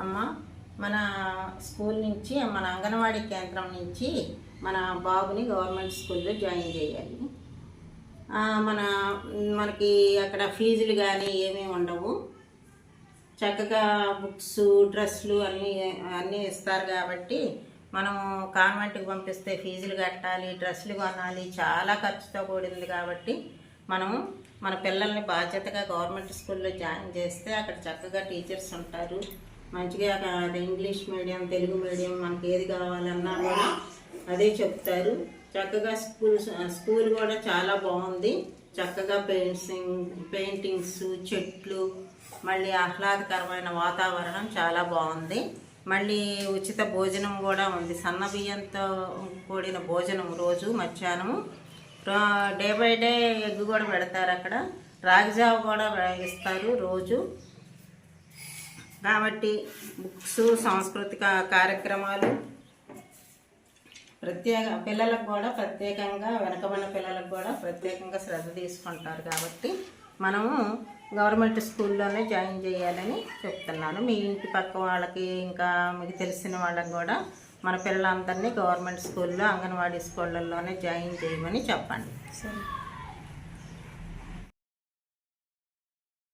అమ్మ, మన స్కూల్ నుంచి మన అంగన్వాడీ కేంద్రం నుంచి మన బాబుని గవర్నమెంట్ స్కూల్లో జాయిన్ చేయాలి. మనకి అక్కడ ఫీజులు కానీ ఏమీ ఉండవు. చక్కగా బుక్స్, డ్రెస్సులు అన్నీ ఇస్తారు. కాబట్టి మనం కాన్వెంట్కి పంపిస్తే ఫీజులు కట్టాలి, డ్రెస్సులు కొనాలి, చాలా ఖర్చుతో కూడింది. కాబట్టి మనము మన పిల్లల్ని బాధ్యతగా గవర్నమెంట్ స్కూల్లో జాయిన్ చేస్తే అక్కడ చక్కగా టీచర్స్ ఉంటారు. మంచిగా ఇంగ్లీష్ మీడియం, తెలుగు మీడియం మనకి ఏది కావాలన్నా కూడా అదే చెప్తారు. చక్కగా స్కూల్ కూడా చాలా బాగుంది. చక్కగా పెయింటింగ్స్, చెట్లు, మళ్ళీ ఆహ్లాదకరమైన వాతావరణం చాలా బాగుంది. మళ్ళీ ఉచిత భోజనం కూడా ఉంది. సన్న బియ్యంతో కూడిన భోజనం రోజు మధ్యాహ్నం. డే బై డే ఎగ్ కూడా పెడతారు. అక్కడ రాగిజావ కూడా ఇస్తారు రోజు. కాబట్టి బుక్స్, సాంస్కృతిక కార్యక్రమాలు పిల్లలకు కూడా ప్రత్యేకంగా, వెనకబడిన పిల్లలకు కూడా ప్రత్యేకంగా శ్రద్ధ తీసుకుంటారు. కాబట్టి మనము గవర్నమెంట్ స్కూల్లోనే జాయిన్ చేయాలని చెప్తున్నాను. మీ ఇంటి పక్క వాళ్ళకి, ఇంకా మీకు తెలిసిన వాళ్ళకి కూడా మన పిల్లలందరినీ గవర్నమెంట్ స్కూల్లో, అంగన్వాడీ స్కూళ్ళల్లోనే జాయిన్ చేయమని చెప్పండి. సరే.